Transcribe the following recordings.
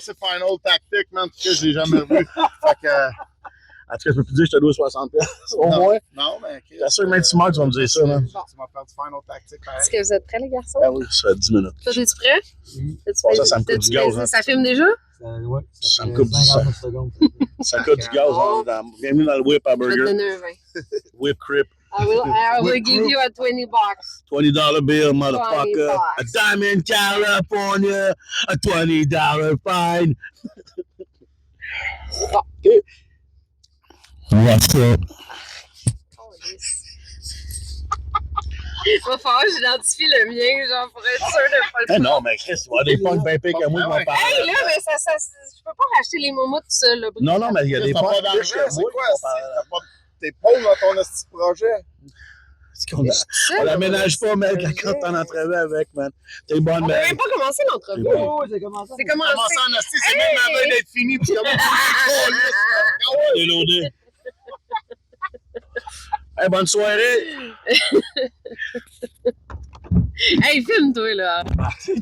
c'est Final Tactic, man. Je l'ai jamais revu. Fait que. En tout cas, je peux plus dire que je te dois 60$. Au moins. Non, mais. T'es sûr que même si tu meurs, tu vas me dire ça, man. Tu m'as perdu Final Tactic, pareil. Est-ce que vous êtes prêts, les garçons? Ah oui, ça fait 10 minutes. Toi, es-tu prêt? Bon, ça me coûte du gaz. Hein. Ça filme déjà? Ouais, ça me coupe du sang. Ça coûte du gaz. Bienvenue dans le whip à Je vais te burger. donner un 20. Whip crip. I will give you a 20 bucks. $20 bill, motherfucker. $20. A Diamond, California. A $20 fine. Bon. OK. What's up? Oh, yes. Il va falloir que j'identifie le mien, genre, pour être sûr de pas le Eh non, mais Chris, tu vois des punks bien piques à moi, je m'en parle. Hey, là, mais je peux pas racheter les momos tout seul, là. Non, non, mais il y a des T'as punks pas d'argent, piques à c'est moi. quoi? T'es pauvre dans ton petit projet. On l'aménage pas, mec, quand t'es en entrevue avec, man. T'es bonne, On n'a mec. même pas commencé l'entrevue. C'est bon. Oh, c'est commencé. C'est commencé. Commencer en hostie, c'est même avant d'être fini. Puis T'es loadé. Hey, bonne soirée. Hey, filme-toi, là.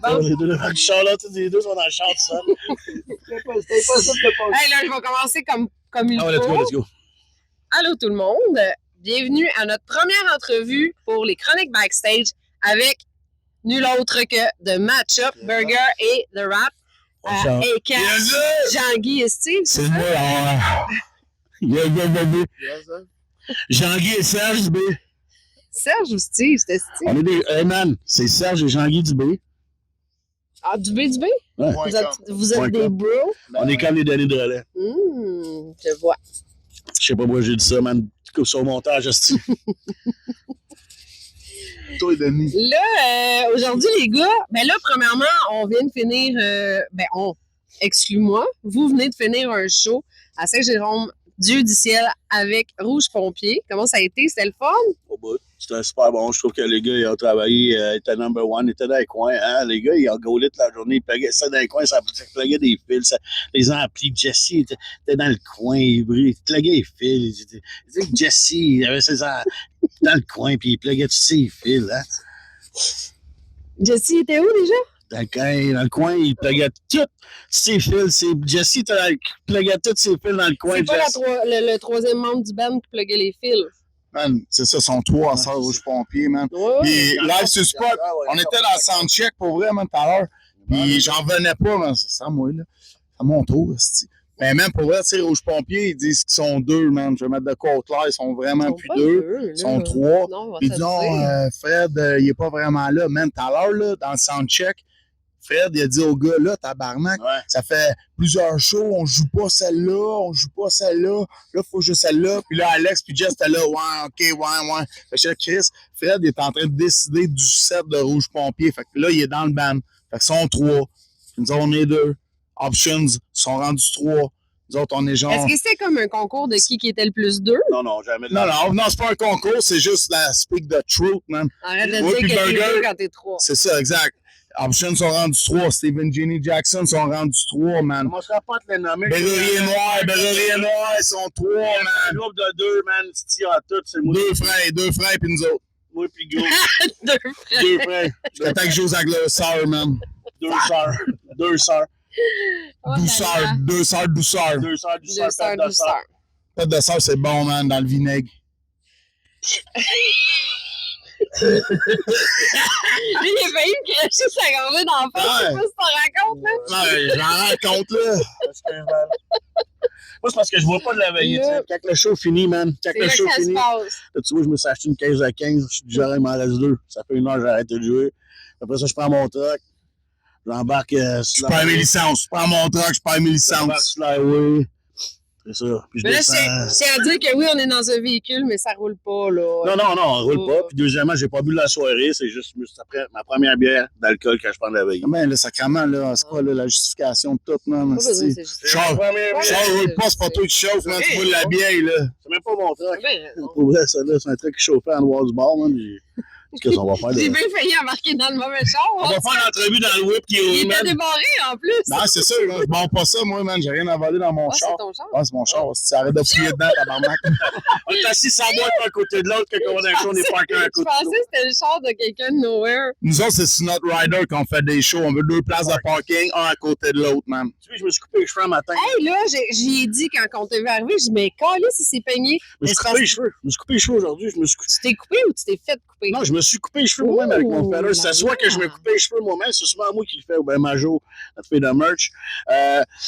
Bon. Les deux, Charlotte, les deux sont dans le char tout seul. C'était pas ça de pas. Hey, là, je vais commencer comme il Ah ouais, let's go, faut. let's go. Allô tout le monde. Bienvenue à notre première entrevue pour les chroniques backstage avec nul autre que The Matchup Burger et The Rap. Et Yes, sir. Jean-Guy et Steve. C'est moi, yeah, Jean-Guy et Serge B. Serge ou Steve? C'était Steve. On est des. Hey man, c'est Serge et Jean-Guy du B. Ah, du B du B? Ouais. Vous êtes Point des com. bros? On est comme les Denis de relais. Je vois. Je sais pas pourquoi j'ai dit ça, man. Coupe sur le montage, hostie. Toi et Denis. Là, aujourd'hui, les gars, ben là, premièrement, on vient de finir, exclus-moi, vous venez de finir un show à Saint-Jérôme, Dieu du ciel, avec Rouge Pompier. Comment ça a été? C'était le fun? Au bout. C'était super bon. Je trouve que les gars, ils ont travaillé, ils étaient number one, ils étaient dans les coins. Hein? Les gars, ils ont gaulé toute la journée, ils pluguaient ça dans les coins, ça pluguait des fils. Les amplis, Jesse était dans le coin, il pluguait les fils. Jesse, il avait ses dans le coin, puis il pluguait tous ses fils. Hein? Jesse était où déjà? Dans le coin, il pluguait tous ses fils. Jesse pluguait tous ses fils dans le coin. C'est pas le troisième membre du band qui pluguait les fils. Man, c'est ça, sont trois à Sœur Rouge Pompier, man. Ouais. Puis live sur spot, on était dans le soundcheck pour vrai, man, tout à l'heure. Puis j'en venais pas, man. C'est ça, moi, là. C'est à mon tour, c'est. Mais même pour vrai, tu sais, Rouge Pompier, ils disent qu'ils sont deux, man. Je vais mettre de quoi au clair, ils sont vraiment plus deux. Ils sont trois. Puis non, Fred, il est pas vraiment là. Man, tout à l'heure, là, dans le soundcheck, Fred, il a dit au gars, là, tabarnak, ça fait plusieurs shows, on joue pas celle-là, là, faut jouer celle-là. Puis là, Alex puis Jess étaient là, ouais. Fait que Chris, Fred, il est en train de décider du set de Rouge Pompier. Fait que là, il est dans le band. Fait que sont trois. Puis nous autres, on est deux. Options sont rendus trois. Nous autres, on est genre. Est-ce que c'était comme un concours de qui était le plus deux? Non, jamais. Non, c'est pas un concours, c'est juste la speak the truth, man. Arrête de Ouais, dire puis que t'es Burger, deux quand t'es trois. C'est ça, exact. Options sont rendus 3. Steven Jenny Jackson sont rendus 3, man. On ne sera pas te les nommer. Berrurier Noir, ils sont 3, man. Un groupe de deux, man. Si à tout, c'est moi. Deux frères, puis nous autres. Moi, puis gros. Deux frères. J'étais avec José Agresseur, man. Deux sœurs. Oh Deux sœurs. Pâte de sœur, c'est bon, man, dans le vinaigre. Lui, il a failli me cracher sa gorgée d'en face. Je sais pas si t'en racontes, là. Ouais, j'en raconte, là. Moi, c'est parce que je vois pas de la veillée. Quand le show finit, man. Quand C'est le là show que ça se finit. passe. Là, tu vois, je me suis acheté une caisse à 15. Je dis, il m'en reste 2. Ça fait 1 heure que j'ai arrêté de jouer. Après ça, je prends mon truck. J'embarque Je perds mes licences. Je prends mon truck, je perds mes J'embarque licences. sur l'highway. C'est ça. Puis je Mais là, descends. c'est à dire que oui, on est dans un véhicule, mais ça roule pas, là. Non, on roule pas. Puis deuxièmement, j'ai pas bu de la soirée. C'est juste après ma première bière d'alcool quand je prends de la veille. Ben, le sacrement, là, c'est quoi, là, la justification de tout, man? Pas besoin, c'est juste. Charles, roule pas, c'est pas toi qui chauffe, man. Tu bois de la bière, là. C'est même pas mon truck. Ben, non. Pour vrai, ça, là, c'est un truc qui chauffait en noir du bord, man. Qu'est-ce qu'on va faire? J'ai bien failli embarquer dans le mauvais char. On va faire l'entrevue dans le whip qui est Il où, était man? débarré en plus. Non, c'est sûr, je vends pas ça, moi, man. J'ai rien à voler dans mon Ah, char. c'est ton char? Ouais, c'est mon char. Si tu arrêtes de fouiller dedans, tabarnak. On est assis sans boîte un côté de l'autre, quand on va dans le show, on est parqués un Je côté de pensais l'autre. que c'était le char de quelqu'un de nowhere. Nous autres, c'est sur notre rider qu'on fait des shows. On veut 2 places de parking, un à côté de l'autre, man. Tu sais, je me suis coupé les cheveux un matin. Hey, là, j'y ai dit quand on t'a vu arriver, je dis, mais calé si c'est peigné. Je me suis coupé les cheveux. Je me suis coupé les cheveux aujourd'hui. Tu t'es coupé ou tu t'es fait couper? Non, je me suis coupé les cheveux moi-même avec mon feather. C'est la soit que je me merde. coupais les cheveux moi-même, c'est souvent moi qui le fais, ou bien Majo, notre fille de merch.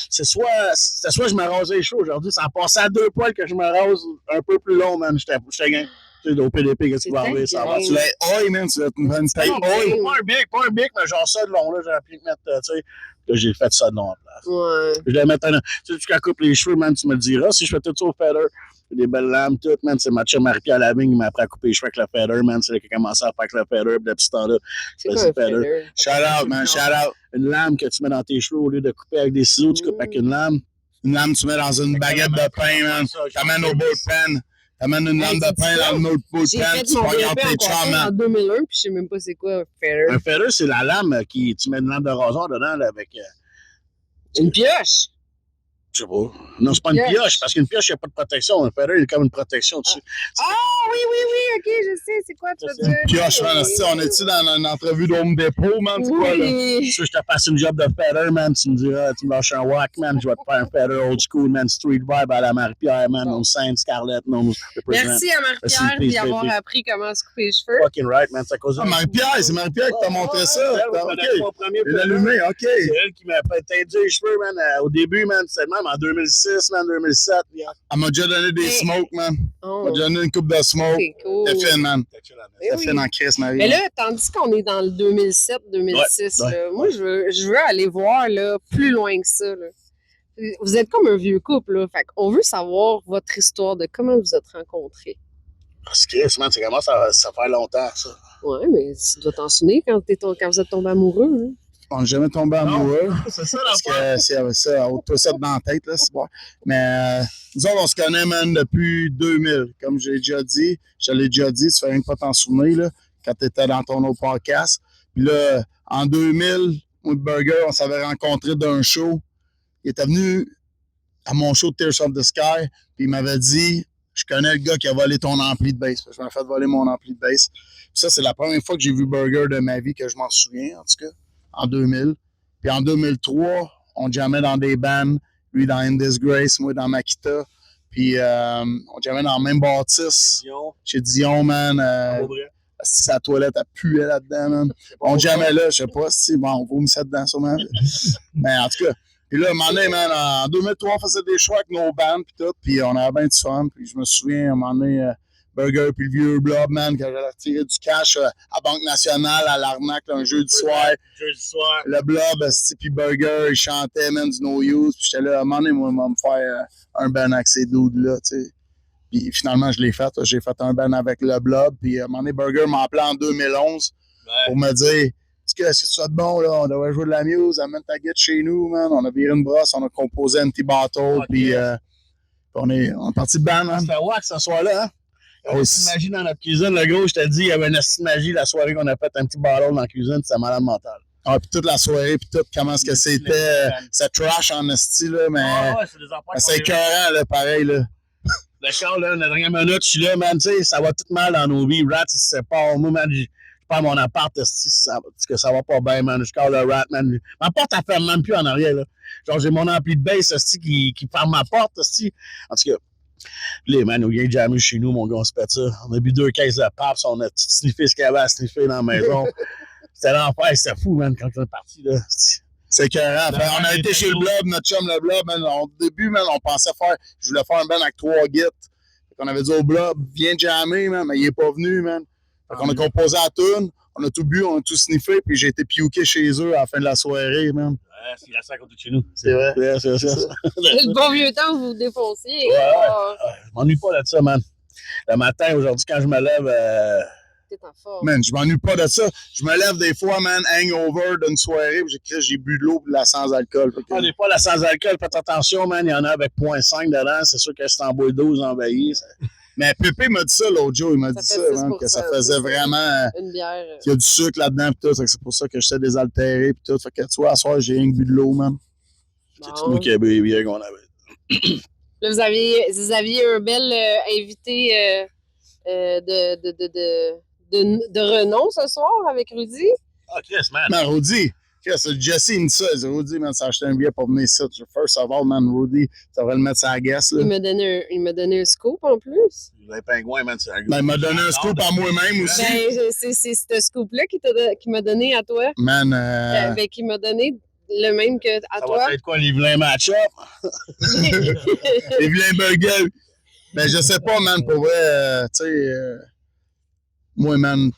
C'est soit je me rasais les cheveux aujourd'hui. Ça a passé à 2 poils que je me rase un peu plus long, man. J'étais gain. Tu sais, au PDP, qu'est-ce qui va arriver? Ça va. Tu l'as oi, man. Tu l'as une taille Non, oi. pas un bic, mais genre ça de long, là. J'aurais pu mettre, tu sais. Là, j'ai fait ça de long en place. Ouais. Je vais mettre un. Tu sais, tu coupes les cheveux, man, tu me le diras. Si je fais tout ça au feather, des belles lames, tout, man, c'est ma chum Marie-Pierre Lavigne, il m'a appris à couper les cheveux avec le feather, man. C'est là qu'il a commencé à faire avec le feather, puis depuis ce temps-là, C'est vas-y, quoi un feather. feather? Shout out, man. Shout out. Une lame que tu mets dans tes cheveux au lieu de couper avec des ciseaux, tu coupes avec une lame. Une lame, tu mets dans une baguette de pain, man. T'amènes au bullpen. T'amènes une lame de pain dans le J'ai bullpen. fait Tu mon regardes VP en tes coiffure chums, en man. 2001, puis je sais même pas c'est quoi un feather. Un feather, c'est la lame qui. Tu mets une lame de rasoir dedans, là, avec. Une pioche. Je sais pas. Non, c'est pas une Pioche. pioche, parce qu'une pioche, il n'y a pas de protection. Un feather, il y a comme une protection dessus. Ah oui, ok, je sais, c'est quoi tu veux C'est dire? Pioche, man. On est-tu dans une entrevue d'Home Depot, man? C'est quoi, là? Oui. Si je te passe une job de feather, man, tu me diras, tu me lâches un whack, man, je vais te faire un feather old school, man, street vibe à la Marie-Pierre, man, on Sainte Scarlett, non, Merci à Marie-Pierre Merci, d'y avoir baby. appris comment se couper les cheveux. fucking right, man, c'est à cause de Ah, Marie-Pierre, c'est Marie-Pierre qui t'a montré ça. OK. Mon premier Il l'a allumé, OK. C'est elle qui m'a fait teindre les cheveux, man. Au début, man, c'était le même en 2006, man, 2007. Elle m'a déjà donné des Mais- smokes, man. Elle Oh, m'a déjà donné une coupe de smoke. c'est cool. C'était fine, man. Eh C'était oui. fine en crise, Marie. Mais là, tandis qu'on est dans le 2007-2006, Ouais, là, moi, je veux aller voir là, plus loin que ça. Là. Vous êtes comme un vieux couple, là. Fait qu'on veut savoir votre histoire de comment vous êtes rencontrés. Parce que, man, ça commence à faire longtemps, ça. Ouais, mais tu dois t'en souvenir quand vous êtes tombés amoureux. Hein? On n'est jamais tombé amoureux. C'est ça, Parce que c'est ça, on tout ça dans la tête, là, c'est bon. Mais nous autres, on se connaît, man, depuis 2000. Comme j'ai déjà dit, je l'ai déjà dit, tu fais rien que pas t'en souvenir, là, quand tu étais dans ton autre podcast. Puis là, en 2000, moi, de Burger, on s'avait rencontré d'un show. Il était venu à mon show de Tears of the Sky, puis il m'avait dit, je connais le gars qui a volé ton ampli de bass. Je m'ai fait voler mon ampli de bass. Puis ça, c'est la première fois que j'ai vu Burger de ma vie, que je m'en souviens, en tout cas, en 2000. Puis en 2003, on jammait dans des bands, lui dans In Disgrace, moi dans Makita. Puis on jammait dans la même bâtisse, chez Dion, man. Si sa toilette a pué là-dedans, man. On jammait là, je sais pas si, bon, on vomissait dedans sûrement. Mais en tout cas, puis là, un moment donné, man, en 2003, on faisait des choix avec nos bands, puis tout, puis on avait bien du fun. Puis je me souviens, à un moment donné, Burger puis le vieux Blob, man, quand j'allais retirer du cash à Banque Nationale, à l'Arnaque, là, un jeudi soir. Jeudi soir. Le Blob, puis Burger, il chantait, man, du No Use. Puis j'étais là, à un moment donné, moi, on va me faire un band avec ces dudes-là, tu sais. Puis finalement, je l'ai fait. J'ai fait un band avec le Blob. Puis à un moment donné, Burger m'a appelé en 2011 pour me dire, est-ce que c'est ça de bon, là? On devrait jouer de la muse, amène ta guette chez nous, man. On a viré une brosse, on a composé un petit bateau, puis on est parti de band, man. C'était wax ce soir-là, hein? Il y avait une petite magie dans notre cuisine. Le gros, je te dis, il y avait une petite magie la soirée qu'on a fait un petit ballon dans la cuisine, c'était malade mental. Ah, puis toute la soirée, puis tout, comment est-ce que c'était. C'est trash en esti, là, mais c'est des affaires c'est écœurant, là, pareil, là. D'accord, là, la dernière minute, je suis là, man, tu sais, ça va tout mal dans nos vies. Rat, il se sépare. Moi, man, je perds mon appart, que ça va pas bien, man. Je call le Rat, man. Ma porte, elle ferme même plus en arrière, là. Genre, j'ai mon ampli de bass, qui ferme ma porte, En tout cas, là, man, on vient de jammer chez nous, mon gars, on se pète ça. On a bu 2 caisses de Paps, on a tout sniffé ce qu'il y avait à sniffer dans la maison. C'était l'enfer, c'était fou, man, quand on est parti, là. C'est écœurant. On a été chez le Blob, notre chum, le Blob, man. Au début, man, on pensait je voulais faire un band avec 3 guides. On avait dit au Blob, viens jammer, man, mais il est pas venu, man. Fait qu'on a composé la tune, on a tout bu, on a tout sniffé, puis j'ai été piouqué chez eux à la fin de la soirée, man. Ouais, c'est resté à côté de chez nous. C'est vrai. Ouais, c'est ça. Le bon vieux temps où vous vous défonciez. Ouais. Oh, Je m'ennuie pas de ça, man. Le matin, aujourd'hui, quand je me lève, t'es en forme. Man, je m'ennuie pas de ça. Je me lève des fois, man, hangover d'une soirée, puis j'ai bu de l'eau et de la sans-alcool. des fois, la sans-alcool, faites attention, man, il y en a avec 0.5 dedans. C'est sûr que c'est en bois 12 envahi. Mais Pépé m'a dit ça l'autre jour. Il m'a dit Ça ça, fait man, que ça 6%, faisait c'est vraiment. Une bière. Il y a du sucre là-dedans, pis tout. Fait que c'est pour ça que j'étais désaltéré, pis tout. Fait que tu vois, à soir, j'ai rien que bu de l'eau, man. C'est tout nous qui avait les bières qu'on avait. Là, vous aviez un bel invité de renom ce soir avec Rudy. Ah, Chris, man. Man, Rudy, Jesse, il me dit ça. Il dit, Rudy, man, ça a acheté un billet pour venir ici. First of all, man, Rudy, ça va le mettre sur la guest, là. Il m'a donné un scoop en plus. Les pingouins, man, c'est un gros. Ben, il m'a donné un scoop à moi-même aussi. Ben, c'est ce scoop-là qui m'a donné à toi. Man, Ben, qui m'a donné le même que à Ça toi. va être quoi, les vilains match-up? les vilains burgers. Ben, je sais pas, man, pour vrai, tu sais, moi, man,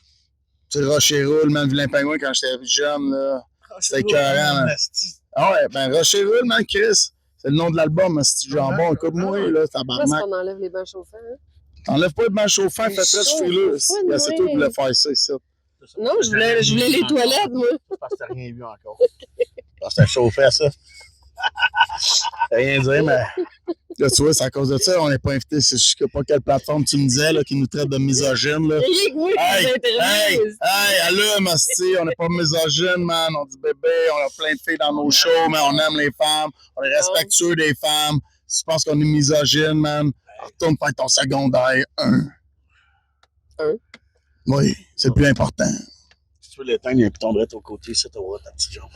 tu sais, Rocher Roule, man, vilain pingouin, quand j'étais jeune, là, c'était écœurant, man. Ah ouais, ben, Rocher Roule, man, Chris, c'est le nom de l'album, mais si tu jambon, écoute-moi, là, Pourquoi est-ce tabarnak. qu'on enlève les bains chauffants? Hein? T'enlèves pas de banc chauffant, Mais fais très chaud, frileux. ouais, Ben, c'est toi qui voulais faire ça ici. Non, je voulais les toilettes, moi. Parce que t'as rien vu encore. Parce que t'as chauffé ça. T'as rien dit, mais. Là, tu vois, c'est à cause de ça, on n'est pas invité. Je sais pas quelle plateforme tu me disais, là, qui nous traite de misogyne, là. Rien que moi qui Hey, vous intéresse. allume, hostie, on n'est pas misogyne, man. On dit bébé, on a plein de filles dans nos shows, mais on aime les femmes. On est respectueux des femmes. Si tu penses qu'on est misogyne, man, retourne faire ton secondaire 1. Oui, c'est le plus important. Si tu veux l'éteindre, il y a un piton droit au côté, ça, t'as ta petite jambe.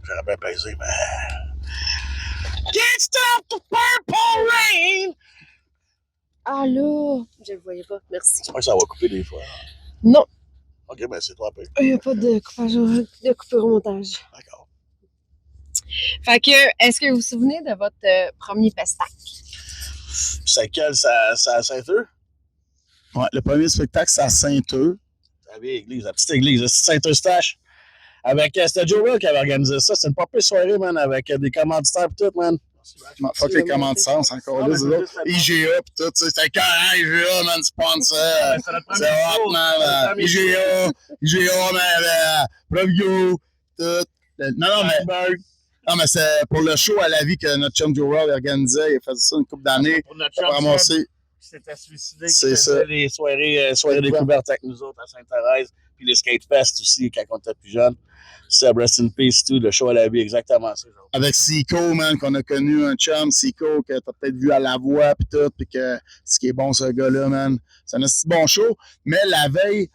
J'aurais bien baisé, mais. Can't stop the purple rain! Ah là, je le voyais pas. Merci. J'espère que ça va couper des fois. Non, Ok, ben c'est toi, peu. il n'y a pas de coupure au montage. D'accord. Fait que, est-ce que vous vous souvenez de votre premier pestac? C'est quel, ça Saint-Eux? Ouais, le premier spectacle, c'est à Saint-Eux. La vieille église, la petite église, la petite Saint-Eustache. Avec, c'était Joe Will qui avait organisé ça. C'est une pas pire soirée, man, avec des commanditaires et tout, man. Fuck les commanditaires, c'est encore là, c'est là. IGA pis tout, tu sais, c'était carré, IGA, man, sponsor. C'est hot, man. IGA, man, Provio, tout. Non, mais c'est pour le show à la vie que notre chum Joe Roll organisait. Il faisait ça une couple d'années. Pour notre Pour ramasser. C'était suicidé. C'est ça. Les soirées découvertes avec nous autres à Sainte-Thérèse. Puis les skate fest aussi, quand on était plus jeunes. C'est Rest in Peace, tout, le show à la vie, exactement ça. Avec Seco, man, qu'on a connu, un chum, Seco, que t'as peut-être vu à La Voix, pis tout, pis que ce qui est bon, ce gars-là, man. C'est un assez bon show. Mais la veille,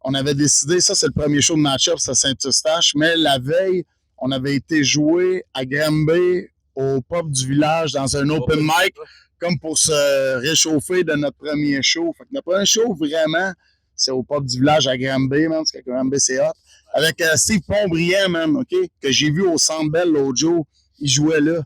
on avait décidé, ça, c'est le premier show de match-up, c'est à Saint-Eustache, mais la veille, on avait été jouer à Granby, au pub du village, dans un open mic, comme pour se réchauffer de notre premier show. Fait que notre premier show, vraiment, c'est au pub du village à Granby, man, parce que Granby, c'est hot. Avec Steve Pontbriand, man, OK? Que j'ai vu au Centre Bell l'autre jour. Il jouait là.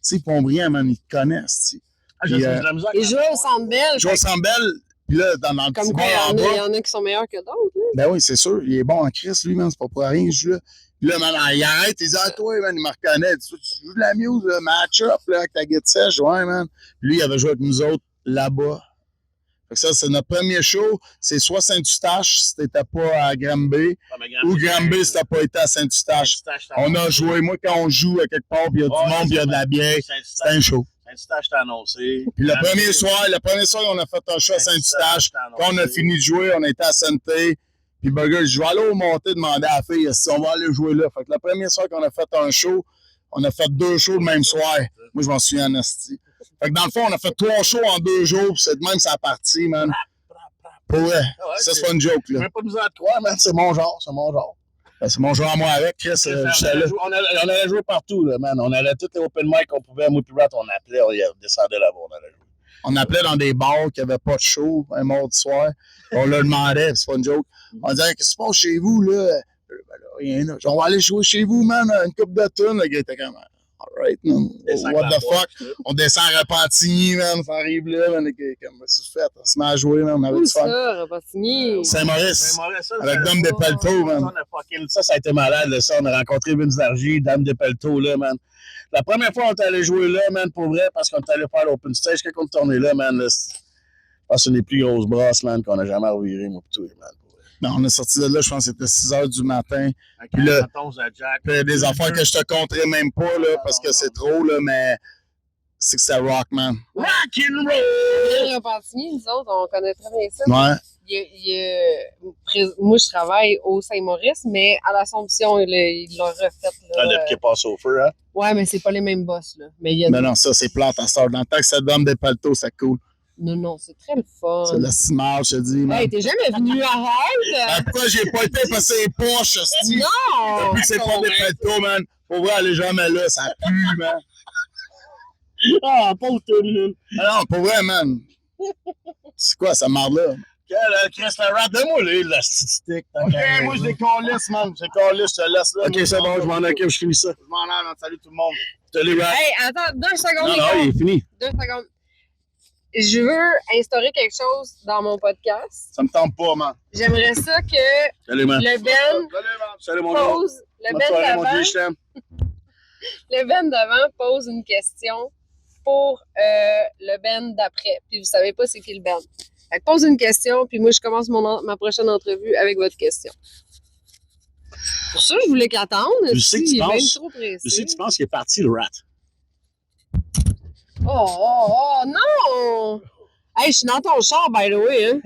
Steve Pontbriand, man, ils te connaissent, tu sais. Il jouait au Centre Bell. Il jouait au Centre Bell, puis là, dans le Comme petit quoi, bar en il y bas. en a qui sont meilleurs que d'autres. Là. Ben oui, c'est sûr. Il est bon en Christ, lui, man. C'est pas pour rien qu'il joue là. Puis là, man, il arrête, il dit, ah, toi, man, il me reconnaît. Tu joues de la muse, le match-up, là, avec ta guide sèche, ouais, man. Puis lui, il avait joué avec nous autres là-bas. Fait que ça, c'est notre premier show. C'est soit Saint-Eustache, si t'étais pas à Granby, ou Granby, si t'as pas été à Saint-Eustache. On a joué. Moi, quand on joue à quelque part, puis il y a du monde, puis il y a de la bière, c'est un show. Saint-Eustache t'a annoncé. Puis le premier soir, on a fait un show à Saint-Eustache. Quand on a fini de jouer, on était à Santé. Puis Burger, je vais aller au monté demander à la fille si on va aller jouer là. Fait que le premier soir qu'on a fait un show, on a fait 2 shows le même soir. Moi, je m'en souviens en esti. Fait que dans le fond, on a fait 3 shows en 2 jours, puis c'est de même sa partie, man. Pour vrai, ça c'est pas une joke, là. J'ai pas besoin de croire, man, c'est mon genre, c'est mon genre. Ben, c'est mon genre à moi avec, Chris, j'étais là. On allait jouer partout, là, man. On allait tous les open mic qu'on pouvait, moi puis Rat, on appelait, on descendait là-bas, on allait jouer. On appelait dans des bars qui n'avaient pas de show un mardi soir. On leur demandait, c'est pas une joke. On disait, qu'est-ce qui se passe chez vous, là? Ben là, rien, là. On va aller jouer chez vous, man, une coupe de tonnes. Le gars était comme, alright, man. What the fuck? On descend à Repentigny, man. Ça arrive là, man. Comme, c'est fait. On se met à jouer, man. On avait Où du fun. ça, Repentigny? Saint-Maurice. Avec Dame de Pelto, man. Ça a été malade, là, ça. On a rencontré Vince Dargy, Dame de Pelto, là, man. La première fois, on est allé jouer là, man, pour vrai, parce qu'on est allé faire l'open stage. Quand on est tourné là, man, là, je pense que c'est une des plus grosses brasses, man, qu'on a jamais reviré, moi, pis tout, man. Ben, on est sorti de là, je pense que c'était 6 h du matin. Puis là, des affaires que je te compterai même pas, là, parce que c'est trop, là, mais c'est que c'est rock, man. Rock'n'roll! Repentigny, nous autres, on connaît très bien ça. Ouais. Moi, je travaille au Saint-Maurice, mais à l'Assomption, ils l'ont refait. Ah, Là. depuis qu'il est passé au feu, hein? Ouais, mais c'est pas les mêmes boss. Là. Mais il y a Mais non, ça, c'est plate à sort. Dans le temps que ça donne des paltos, c'est cool. Non, c'est très le fun. C'est de la cimage, je te dis, man. Hey, t'es jamais venu à Rêve? Pourquoi j'ai pas été parce que c'est poche, hostie? Non! Depuis que c'est pas des paltos, man. Pour vrai, aller jamais là, ça pue, man. Ah, pauvre Tune. Ah non, pour vrai, man. C'est quoi, ça marde là? Chris, le rap de moi, là, la statistique. Ok, moi, je décalisse, man. Je décalisse, je te laisse là. Ok, c'est bon, je m'en occupe, je finis ça. Je m'en aille, man. Salut tout le monde. Salut, rap. Hey, attends, 2 secondes. Non, les non, gars. il est fini. 2 secondes. Je veux instaurer quelque chose dans mon podcast. Ça me tente pas, man. J'aimerais ça que Salut, man. le Ben Salut, man. Salut, mon gars. pose, le Bonne Ben soirée, mon d'avant, Dieu, je t'aime. le Ben d'avant pose une question pour le Ben d'après. Puis vous savez pas c'est qui le Ben. Fait que pose une question, puis moi je commence ma prochaine entrevue avec votre question. Pour ça, je voulais qu'attendre. Je sais que tu il est même penses- trop pressé. Je sais que tu penses qu'il est parti, le rat. Oh, non! Hey, je suis dans ton char, by the way, hein?